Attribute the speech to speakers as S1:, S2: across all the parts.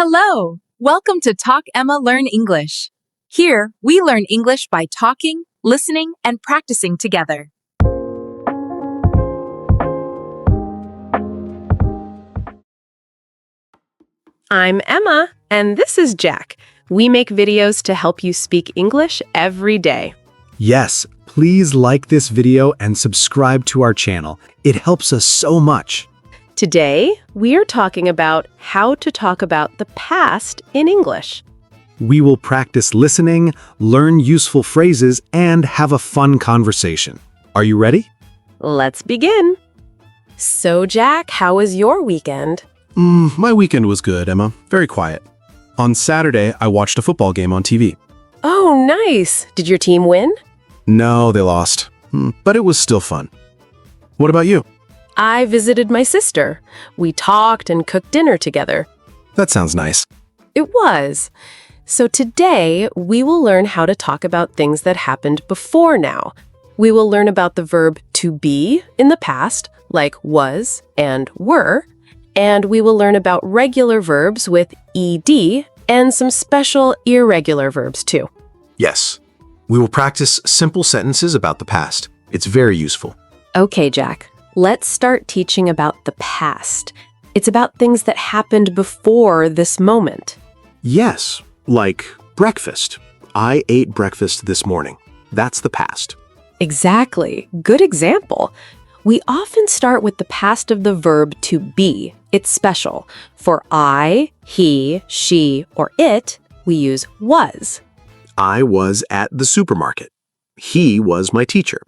S1: Hello! Welcome to Talk Emma Learn English. Here, we learn English by talking, listening, and practicing together.
S2: I'm Emma, and this is Jack. We make videos to help you speak English every day.
S3: Yes, please like this video and subscribe to our channel. It helps us so much.
S2: Today, we are talking about how to talk about the past in English.
S3: We will practice listening, learn useful phrases, and have a fun conversation. Are you ready?
S2: Let's begin. So, Jack, how was your weekend?
S4: My weekend was good, Emma. Very quiet. On Saturday, I watched a football game on TV.
S2: Oh, nice. Did your team win?
S4: No, they lost. But it was still fun. What about you?
S2: I visited my sister. We talked and cooked dinner together.
S4: That sounds nice.
S2: It was. So today, we will learn how to talk about things that happened before now. We will learn about the verb to be in the past, like was and were, and we will learn about regular verbs with ed and some special irregular verbs too.
S4: Yes. We will practice simple sentences about the past. It's very useful.
S2: Okay, Jack. Let's start teaching about the past. It's about things that happened before this moment.
S4: Yes, like breakfast. I ate breakfast this morning. That's the past.
S2: Exactly. Good example. We often start with the past of the verb to be. It's special. For I, he, she, or it, we use was.
S4: I was at the supermarket. He was my teacher.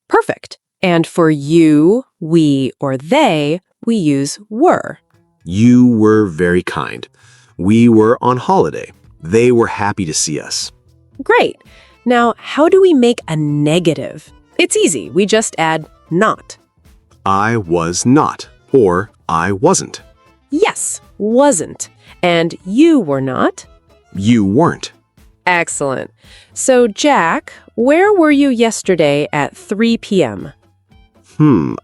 S2: Perfect. And for you, we, or they, we use were.
S4: You were very kind. We were on holiday. They were happy to see us.
S2: Great. Now, how do we make a negative? It's easy. We just add not.
S4: I was not, or I wasn't.
S2: Yes, wasn't. And you were not.
S4: You weren't.
S2: Excellent. So, Jack, where were you yesterday at 3 p.m.?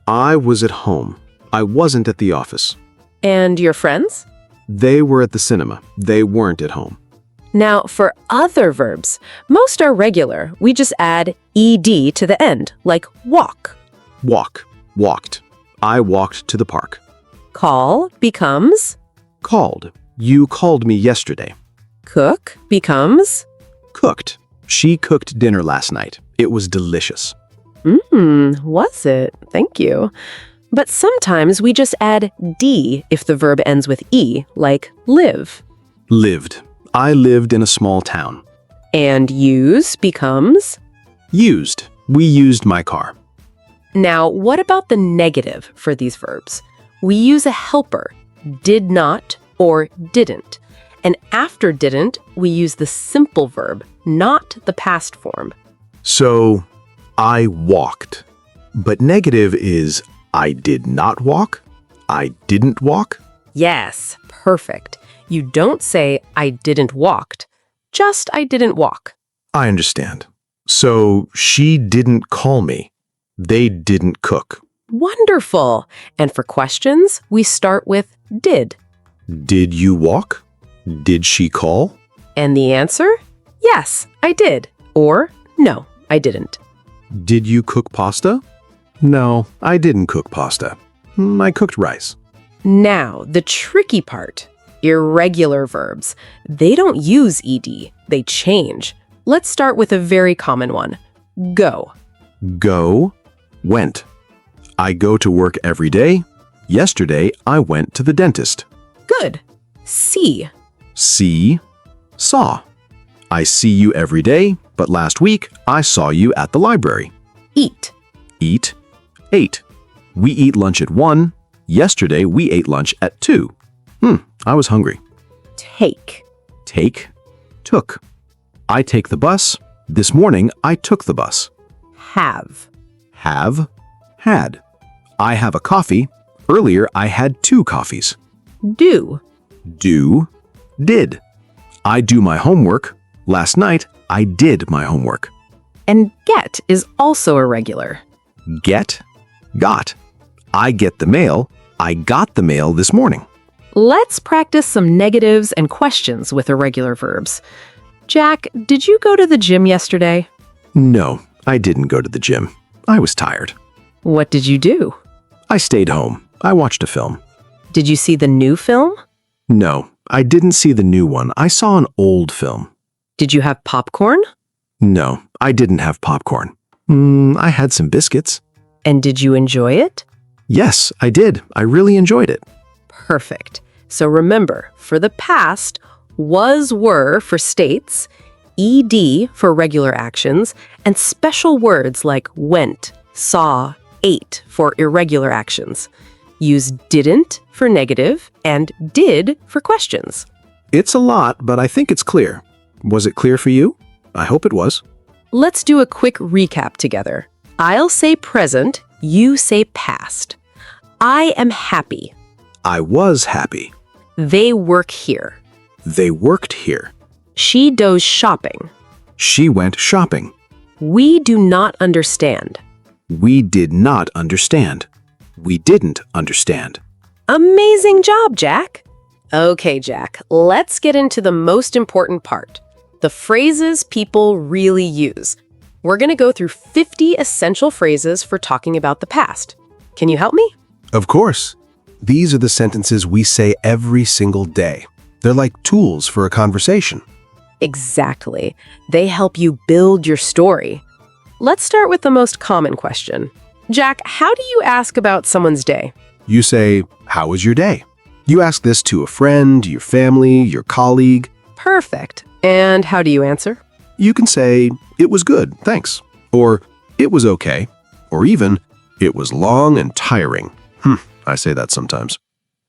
S4: I was at home. I wasn't at the office.
S2: And your friends?
S4: They were at the cinema. They weren't at home.
S2: Now, for other verbs, most are regular. We just add ed to the end, like walk.
S4: Walk. Walked. I walked to the park.
S2: Call becomes
S4: Called. You called me yesterday.
S2: cook becomes
S4: Cooked. She cooked dinner last night. It was delicious.
S2: was it? Thank you. But sometimes we just add d if the verb ends with e, like live.
S4: Lived. I lived in a small town.
S2: And use becomes.
S4: Used. We used my car.
S2: Now, what about the negative for these verbs? We use a helper, did not or didn't. And after didn't, we use the simple verb, not the past form.
S4: So, I walked. But negative is I did not walk. I didn't walk.
S2: Yes, perfect. You don't say I didn't walked, just I didn't walk.
S4: I understand. So, she didn't call me. They didn't cook.
S2: Wonderful. And for questions, we start with did.
S4: Did you walk? Did she call?
S2: And the answer? Yes, I did. Or no, I didn't.
S4: Did you cook pasta? No, I didn't cook pasta. I cooked rice.
S2: Now, the tricky part. Irregular verbs. They don't use ed. They change. Let's start with a very common one. Go.
S4: Go, went. I go to work every day. Yesterday, I went to the dentist.
S2: Good. See.
S4: See, saw. I see you every day, but last week, I saw you at the library.
S2: Eat.
S4: Eat, ate. We eat lunch at 1. Yesterday, we ate lunch at 2. I was hungry.
S2: Take.
S4: Take, took. I take the bus. This morning, I took the bus.
S2: Have.
S4: Have, had. I have a coffee. Earlier, I had 2 coffees.
S2: Do.
S4: Do, did. I do my homework. Last night, I did my homework.
S2: And get is also irregular.
S4: Get, got. I get the mail. I got the mail this morning.
S2: Let's practice some negatives and questions with irregular verbs. Jack, did you go to the gym yesterday?
S4: No, I didn't go to the gym. I was tired.
S2: What did you do?
S4: I stayed home. I watched a film.
S2: Did you see the new film?
S4: No, I didn't see the new one. I saw an old film.
S2: Did you have popcorn?
S4: No, I didn't have popcorn. I had some biscuits.
S2: And did you enjoy it?
S4: Yes, I did. I really enjoyed it.
S2: Perfect. So remember, for the past, was, were for states, ed for regular actions, and special words like went, saw, ate for irregular actions. Use didn't for negative and did for questions.
S4: It's a lot, but I think it's clear. Was it clear for you? I hope it was.
S2: Let's do a quick recap together. I'll say present, you say past. I am happy.
S4: I was happy.
S2: They work here.
S4: They worked here.
S2: She does shopping.
S4: She went shopping.
S2: We do not understand.
S4: We did not understand. We didn't understand.
S2: Amazing job, Jack. Okay, Jack, let's get into the most important part. The phrases people really use. We're going to go through 50 essential phrases for talking about the past. Can you help me?
S3: Of course. These are the sentences we say every single day. They're like tools for a conversation.
S2: Exactly. They help you build your story. Let's start with the most common question. Jack, how do you ask about someone's day?
S3: You say, "How was your day?" You ask this to a friend, your family, your colleague.
S2: Perfect. And how do you answer?
S3: You can say, "It was good, thanks." Or, "It was okay." Or even, "It was long and tiring." I say that sometimes.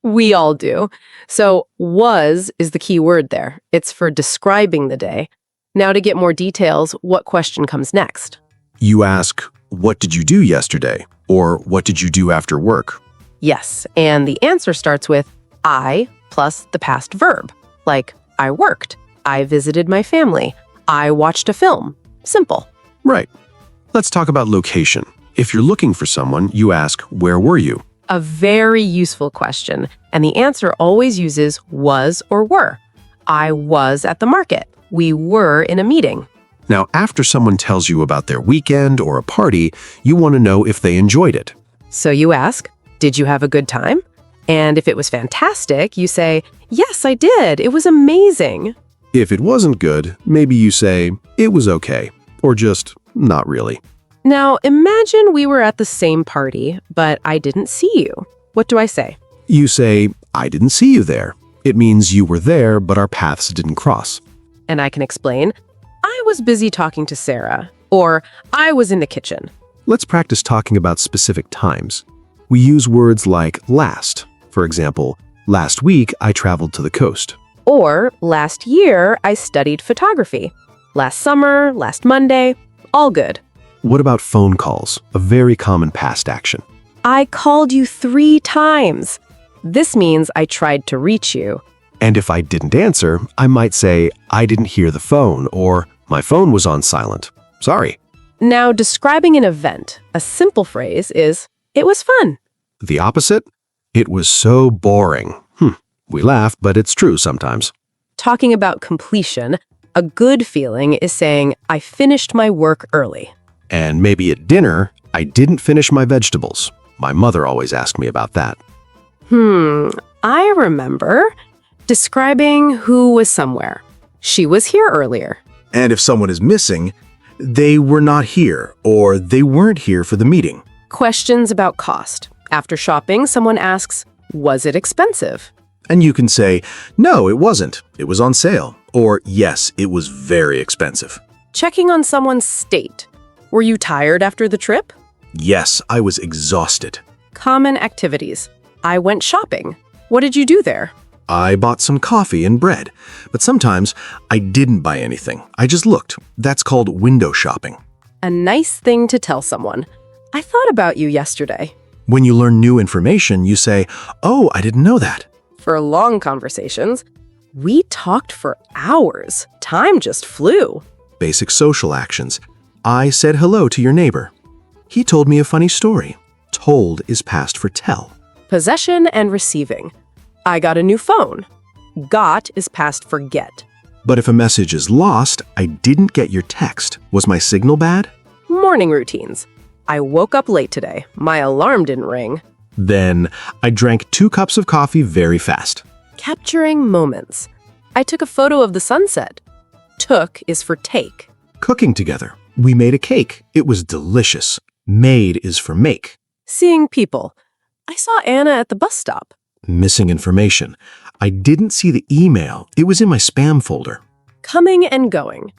S2: We all do. So was is the key word there. It's for describing the day. Now to get more details, what question comes next?
S3: You ask, "What did you do yesterday?" Or, "What did you do after work?"
S2: Yes, and the answer starts with I plus the past verb, like I worked, I visited my family, I watched a film. Simple.
S3: Right. Let's talk about location. If you're looking for someone, you ask, "Where were you?"
S2: A very useful question, and the answer always uses was or were. I was at the market. We were in a meeting.
S3: Now, after someone tells you about their weekend or a party, you want to know if they enjoyed it.
S2: So you ask, did you have a good time? And if it was fantastic, you say, yes, I did. It was amazing.
S3: If it wasn't good, maybe you say, "It was okay," or just, "Not really."
S2: Now, imagine we were at the same party, but I didn't see you. What do I say?
S3: You say, "I didn't see you there." It means you were there, but our paths didn't cross.
S2: And I can explain, I was busy talking to Sarah, or I was in the kitchen.
S3: Let's practice talking about specific times. We use words like last. For example, last week I traveled to the coast.
S2: Or last year, I studied photography. Last summer, last Monday, all good.
S3: What about phone calls? A very common past action.
S2: I called you 3 times. This means I tried to reach you.
S3: And if I didn't answer, I might say, "I didn't hear the phone," or "My phone was on silent. Sorry."
S2: Now, describing an event, a simple phrase is, it was fun.
S3: The opposite? It was so boring. We laugh, but it's true sometimes.
S2: Talking about completion, a good feeling is saying, I finished my work early.
S3: And maybe at dinner, "I didn't finish my vegetables." My mother always asked me about that.
S2: I remember describing who was somewhere. She was here earlier.
S4: And if someone is missing, they were not here or they weren't here for the meeting.
S2: Questions about cost. After shopping, someone asks, was it expensive?
S4: And you can say, "No, it wasn't. It was on sale." Or, "Yes, it was very expensive."
S2: Checking on someone's state. Were you tired after the trip?
S4: "Yes, I was exhausted."
S2: Common activities. I went shopping. What did you do there?
S4: "I bought some coffee and bread." But sometimes I didn't buy anything. I just looked. That's called window shopping.
S2: A nice thing to tell someone. I thought about you yesterday.
S4: When you learn new information, you say, "Oh, I didn't know that."
S2: For long conversations, we talked for hours. Time just flew.
S4: Basic social actions. I said hello to your neighbor. He told me a funny story. Told is past for tell.
S2: Possession and receiving. I got a new phone. Got is past forget.
S4: But if a message is lost, I didn't get your text. Was my signal bad?
S2: Morning routines. I woke up late today. My alarm didn't ring.
S4: Then I drank 2 cups of coffee very fast.
S2: Capturing moments. I took a photo of the sunset. Took is for take.
S4: Cooking together. We made a cake. It was delicious. Made is for make.
S2: Seeing people. I saw Anna at the bus stop.
S4: Missing information. I didn't see the email. It was in my spam folder.
S2: Coming and going.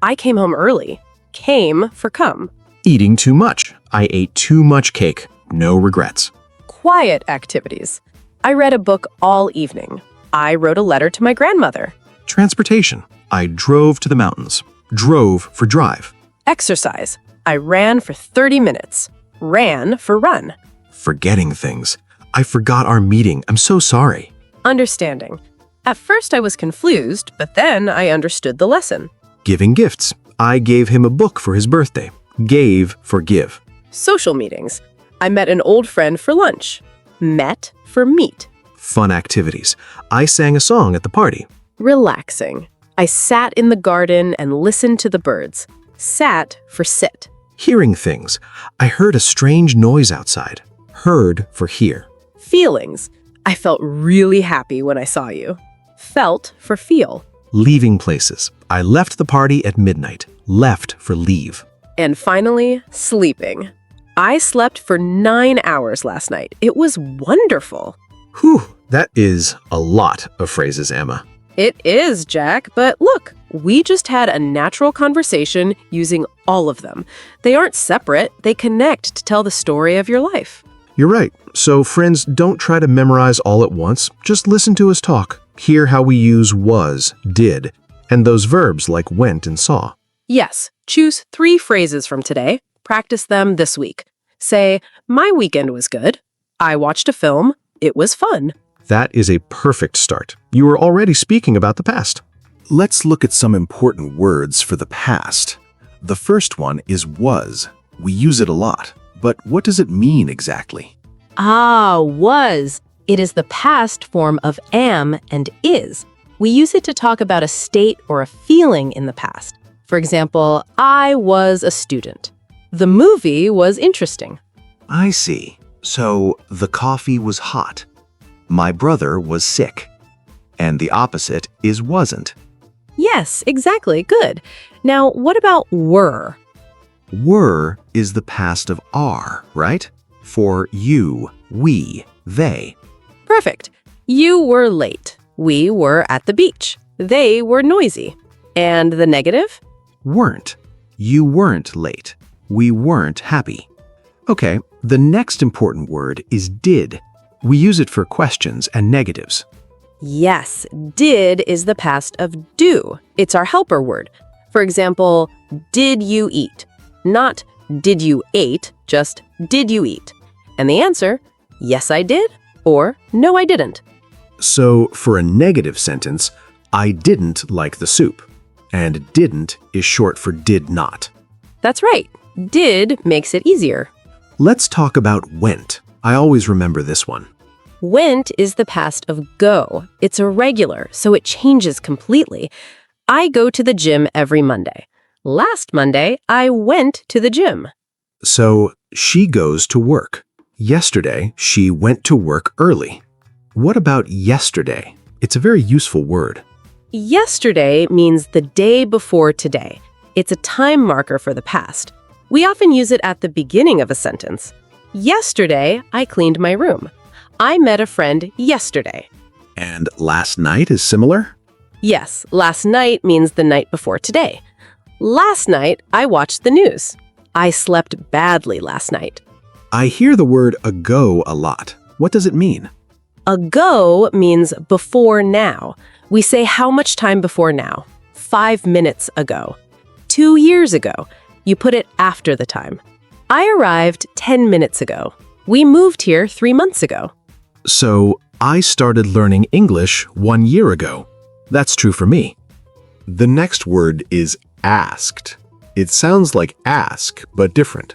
S2: I came home early. Came for come.
S4: Eating too much. I ate too much cake. No regrets.
S2: Quiet activities. I read a book all evening. I wrote a letter to my grandmother.
S4: Transportation. I drove to the mountains. Drove for drive.
S2: Exercise. I ran for 30 minutes. Ran for run.
S4: Forgetting things. I forgot our meeting. I'm so sorry.
S2: Understanding. At first I was confused, but then I understood the lesson.
S4: Giving gifts. I gave him a book for his birthday. Gave for give.
S2: Social meetings. I met an old friend for lunch. Met for meet.
S4: Fun activities. I sang a song at the party.
S2: Relaxing. I sat in the garden and listened to the birds. Sat for sit.
S4: Hearing things. I heard a strange noise outside. Heard for hear.
S2: Feelings. I felt really happy when I saw you. Felt for feel.
S4: Leaving places. I left the party at midnight. Left for leave.
S2: And finally, sleeping. I slept for 9 hours last night. It was wonderful.
S4: Whew, that is a lot of phrases, Emma.
S2: It is, Jack, but look, we just had a natural conversation using all of them. They aren't separate, they connect to tell the story of your life.
S4: You're right. So friends, don't try to memorize all at once. Just listen to us talk. Hear how we use was, did, and those verbs like went and saw.
S2: Yes, choose 3 phrases from today. Practice them this week. Say, my weekend was good. I watched a film. It was fun.
S4: That is a perfect start. You are already speaking about the past.
S5: Let's look at some important words for the past. The first one is was. We use it a lot, but what does it mean exactly?
S6: Was. It is the past form of am and is. We use it to talk about a state or a feeling in the past. For example, I was a student. The movie was interesting.
S5: I see. So the coffee was hot. My brother was sick. And the opposite is wasn't.
S6: Yes, exactly. Good. Now, what about were?
S5: Were is the past of are, right? For you, we, they.
S2: Perfect. You were late. We were at the beach. They were noisy. And the negative?
S5: Weren't. You weren't late. We weren't happy. Okay, the next important word is did. We use it for questions and negatives.
S2: Yes, did is the past of do. It's our helper word. For example, did you eat? Not did you ate, just did you eat? And the answer, yes I did, or no I didn't.
S4: So for a negative sentence, I didn't like the soup. And didn't is short for did not.
S2: That's right. Did makes it easier.
S4: Let's talk about went. I always remember this one.
S2: Went is the past of go. It's irregular, so it changes completely. I go to the gym every Monday. Last Monday, I went to the gym.
S4: So she goes to work. Yesterday, she went to work early. What about yesterday? It's a very useful word.
S2: Yesterday means the day before today. It's a time marker for the past. We often use it at the beginning of a sentence. Yesterday, I cleaned my room. I met a friend yesterday.
S4: And last night is similar?
S2: Yes, last night means the night before today. Last night, I watched the news. I slept badly last night.
S4: I hear the word ago a lot. What does it mean?
S2: Ago means before now. We say how much time before now? 5 minutes ago. 2 years ago. You put it after the time. I arrived 10 minutes ago. We moved here 3 months ago.
S4: So I started learning English 1 year ago. That's true for me.
S3: The next word is asked. It sounds like ask, but different.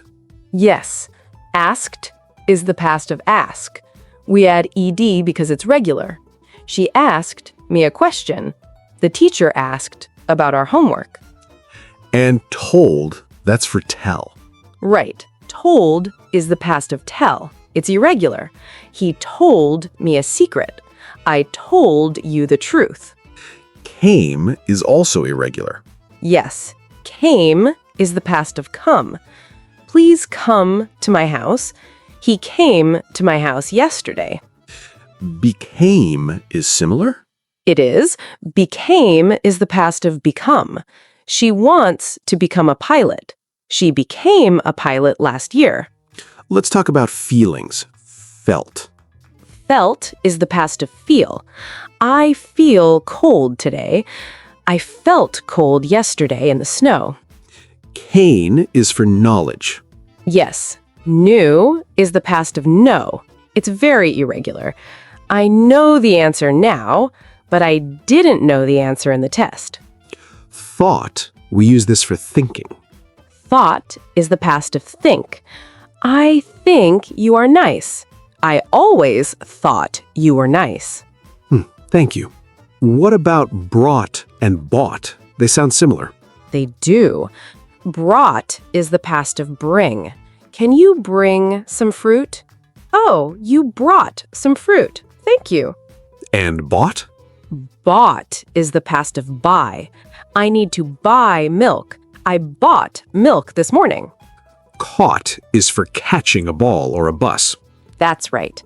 S2: Yes, asked is the past of ask. We add ed because it's regular.
S6: She asked me a question. The teacher asked about our homework.
S5: And told, that's for tell.
S6: Right. Told is the past of tell. It's irregular. He told me a secret. I told you the truth.
S3: Came is also irregular.
S6: Yes. Came is the past of come. Please come to my house. He came to my house yesterday.
S3: Became is similar?
S6: It is. Became is the past of become. She wants to become a pilot. She became a pilot last year.
S3: Let's talk about feelings. Felt.
S6: Felt is the past of feel. I feel cold today. I felt cold yesterday in the snow.
S3: Cane is for knowledge.
S6: Yes. Knew is the past of know. It's very irregular. I know the answer now, but I didn't know the answer in the test.
S3: Thought, we use this for thinking.
S6: Thought is the past of think. I think you are nice. I always thought you were nice.
S3: Thank you. What about brought and bought? They sound similar.
S6: They do. Brought is the past of bring. Can you bring some fruit? Oh, you brought some fruit. Thank you.
S3: And bought?
S6: Bought is the past of buy. I need to buy milk. I bought milk this morning.
S3: Caught is for catching a ball or a bus.
S6: That's right.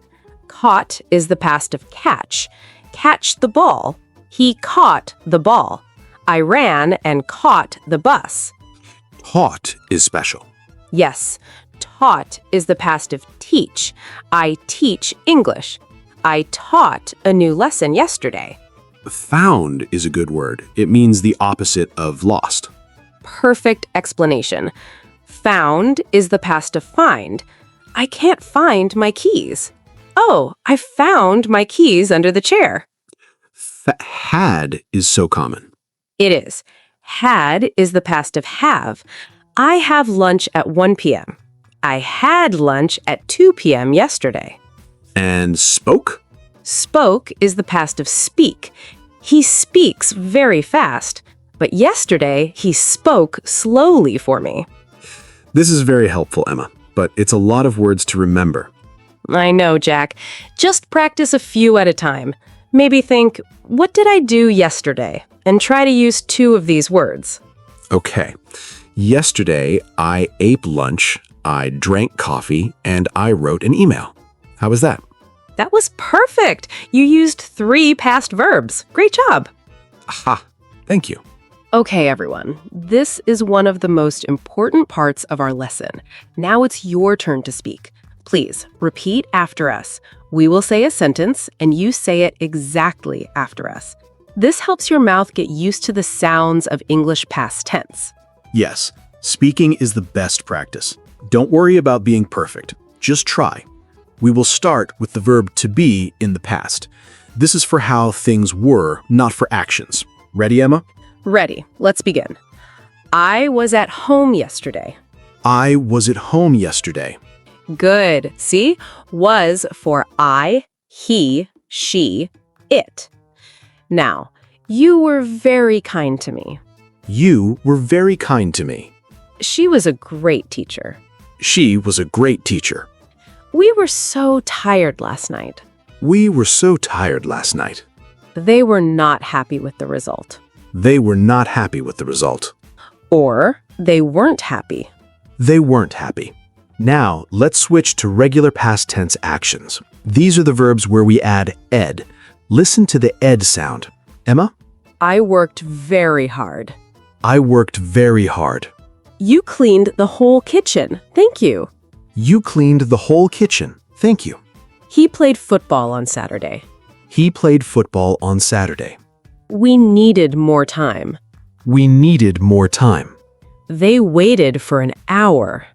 S6: Caught is the past of catch. Catch the ball. He caught the ball. I ran and caught the bus.
S3: Taught is special.
S6: Yes. Taught is the past of teach. I teach English. I taught a new lesson yesterday.
S3: Found is a good word. It means the opposite of lost.
S6: Perfect explanation. Found is the past of find. I can't find my keys. Oh, I found my keys under the chair.
S3: Had is so common.
S6: It is. Had is the past of have. I have lunch at 1 p.m. I had lunch at 2 p.m. yesterday.
S3: And spoke?
S6: Spoke is the past of speak. He speaks very fast, but yesterday he spoke slowly for me.
S3: This is very helpful, Emma, but it's a lot of words to remember.
S6: I know, Jack. Just practice a few at a time. Maybe think, what did I do yesterday? And try to use 2 of these words.
S3: Okay. Yesterday, I ate lunch, I drank coffee, and I wrote an email. How was that?
S6: That was perfect. You used 3 past verbs. Great job.
S3: Aha. Thank you.
S6: Okay, everyone. This is one of the most important parts of our lesson. Now it's your turn to speak. Please repeat after us. We will say a sentence, and you say it exactly after us. This helps your mouth get used to the sounds of English past tense.
S7: Yes, speaking is the best practice. Don't worry about being perfect. Just try. We will start with the verb to be in the past. This is for how things were, not for actions. Ready, Emma?
S6: Ready. Let's begin. I was at home yesterday.
S7: I was at home yesterday.
S6: Good. See? Was for I, he, she, it. Now, you were very kind to me.
S7: You were very kind to me.
S6: She was a great teacher.
S7: She was a great teacher.
S6: We were so tired last night.
S7: We were so tired last night.
S6: They were not happy with the result.
S7: They were not happy with the result.
S6: Or they weren't happy.
S7: They weren't happy. Now, let's switch to regular past tense actions. These are the verbs where we add ed. Listen to the ed sound. Emma?
S6: I worked very hard.
S7: I worked very hard.
S6: You cleaned the whole kitchen. Thank you.
S7: You cleaned the whole kitchen. Thank you.
S6: He played football on Saturday.
S7: He played football on Saturday.
S6: We needed more time.
S7: We needed more time.
S6: They waited for an hour.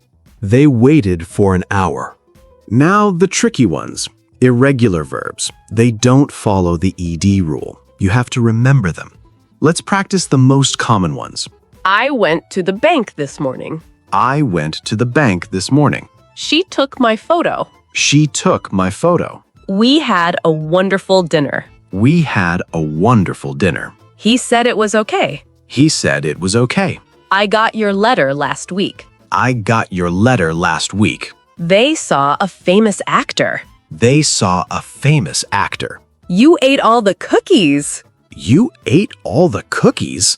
S7: They waited for an hour.
S3: Now the tricky ones. Irregular verbs. They don't follow the ed rule. You have to remember them. Let's practice the most common ones.
S6: I went to the bank this morning.
S3: I went to the bank this morning.
S6: She took my photo.
S3: She took my photo.
S6: We had a wonderful dinner.
S3: We had a wonderful dinner.
S2: He said it was okay.
S3: He said it was okay.
S6: I got your letter last week.
S3: I got your letter last week.
S2: They saw a famous actor.
S3: They saw a famous actor.
S2: You ate all the cookies.
S3: You ate all the cookies?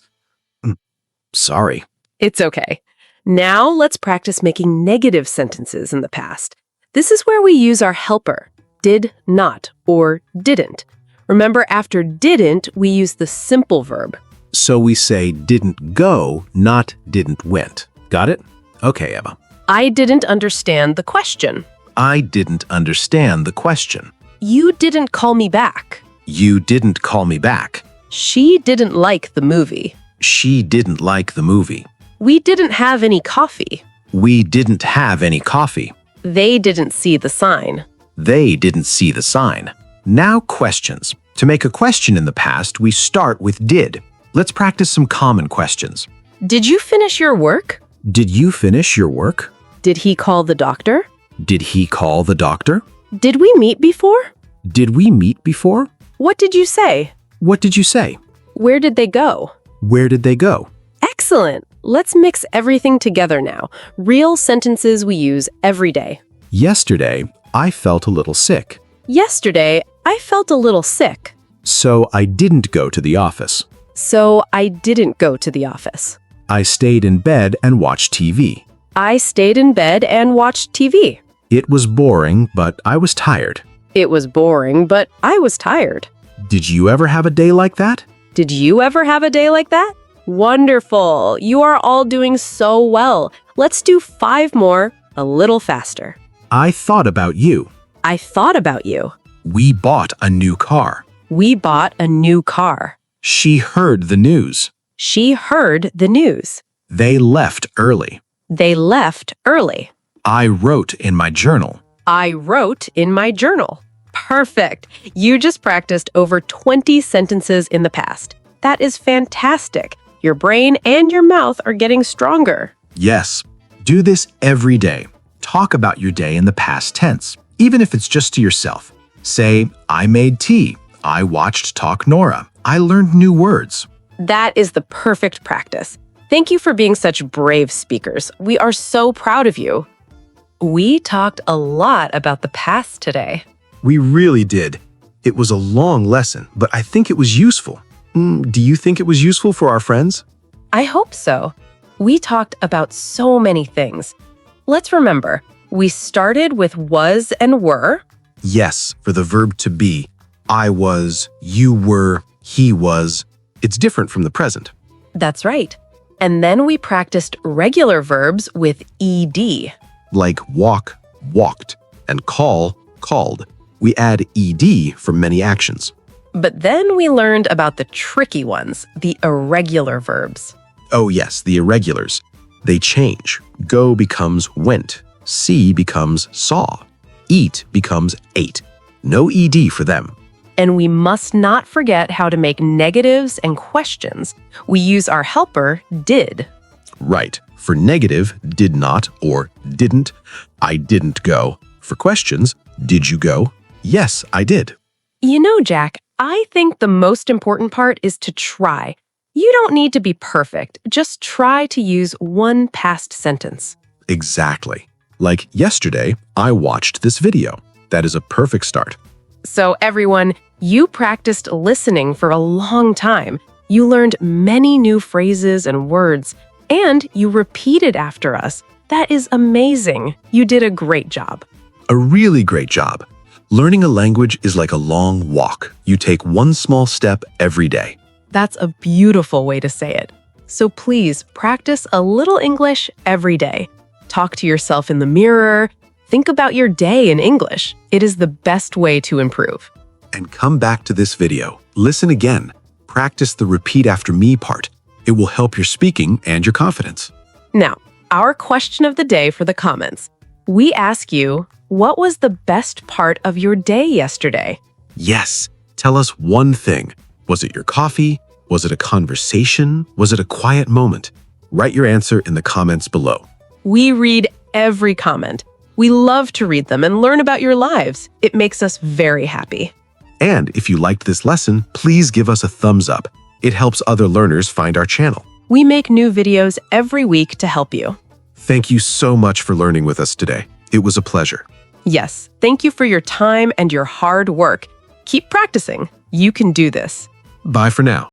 S3: Sorry.
S2: It's okay. Now let's practice making negative sentences in the past. This is where we use our helper, did not or didn't. Remember, after didn't, we use the simple verb.
S3: So we say didn't go, not didn't went. Got it? Okay, Emma.
S2: I didn't understand the question.
S3: I didn't understand the question.
S2: You didn't call me back.
S3: You didn't call me back.
S2: She didn't like the movie.
S3: She didn't like the movie.
S2: We didn't have any coffee.
S3: We didn't have any coffee.
S2: They didn't see the sign.
S3: They didn't see the sign. Now questions. To make a question in the past, we start with did. Let's practice some common questions.
S2: Did you finish your work?
S3: Did you finish your work?
S2: Did he call the doctor?
S3: Did he call the doctor?
S2: Did we meet before?
S3: Did we meet before?
S2: What did you say?
S3: What did you say?
S2: Where did they go?
S3: Where did they go?
S2: Excellent! Let's mix everything together now. Real sentences we use every day.
S3: Yesterday, I felt a little sick.
S2: Yesterday, I felt a little sick.
S3: So I didn't go to the office.
S2: So I didn't go to the office.
S3: I stayed in bed and watched TV.
S2: I stayed in bed and watched TV.
S3: It was boring, but I was tired.
S2: It was boring, but I was tired.
S3: Did you ever have a day like that?
S2: Did you ever have a day like that? Wonderful! You are all doing so well. Let's do 5 more, a little faster.
S3: I thought about you.
S2: I thought about you.
S3: We bought a new car.
S2: We bought a new car.
S3: She heard the news.
S2: She heard the news.
S3: They left early.
S2: They left early.
S3: I wrote in my journal.
S2: I wrote in my journal. Perfect! You just practiced over 20 sentences in the past. That is fantastic. Your brain and your mouth are getting stronger.
S3: Yes. Do this every day. Talk about your day in the past tense, even if it's just to yourself. Say, I made tea. I watched Talk Nora. I learned new words.
S2: That is the perfect practice. Thank you for being such brave speakers. We are so proud of you. We talked a lot about the past today.
S4: We really did. It was a long lesson, but I think it was useful. Do you think it was useful for our friends?
S2: I hope so. We talked about so many things. Let's remember, we started with was and were.
S4: Yes, for the verb to be. I was, you were, he was. It's different from the present.
S2: That's right. And then we practiced regular verbs with ed.
S4: Like walk, walked, and call, called. We add ed for many actions.
S2: But then we learned about the tricky ones, the irregular verbs.
S4: Oh yes, the irregulars. They change. Go becomes went. See becomes saw. Eat becomes ate. No ed for them.
S2: And we must not forget how to make negatives and questions. We use our helper, did.
S4: Right. For negative, did not or didn't. I didn't go. For questions, did you go? Yes, I did.
S2: You know, Jack, I think the most important part is to try. You don't need to be perfect. Just try to use one past sentence.
S4: Exactly. Like yesterday, I watched this video. That is a perfect start.
S2: So everyone, you practiced listening for a long time. You learned many new phrases and words, and you repeated after us. That is amazing. You did a great job.
S4: A really great job. Learning a language is like a long walk. You take one small step every day.
S2: That's a beautiful way to say it. So please practice a little English every day. Talk to yourself in the mirror. Think about your day in English. It is the best way to improve.
S4: And come back to this video. Listen again. Practice the repeat after me part. It will help your speaking and your confidence.
S2: Now, our question of the day for the comments. We ask you, what was the best part of your day yesterday?
S4: Yes. Tell us one thing. Was it your coffee? Was it a conversation? Was it a quiet moment? Write your answer in the comments below.
S2: We read every comment. We love to read them and learn about your lives. It makes us very happy.
S3: And if you liked this lesson, please give us a thumbs up. It helps other learners find our channel.
S2: We make new videos every week to help you.
S3: Thank you so much for learning with us today. It was a pleasure.
S2: Yes, thank you for your time and your hard work. Keep practicing. You can do this.
S3: Bye for now.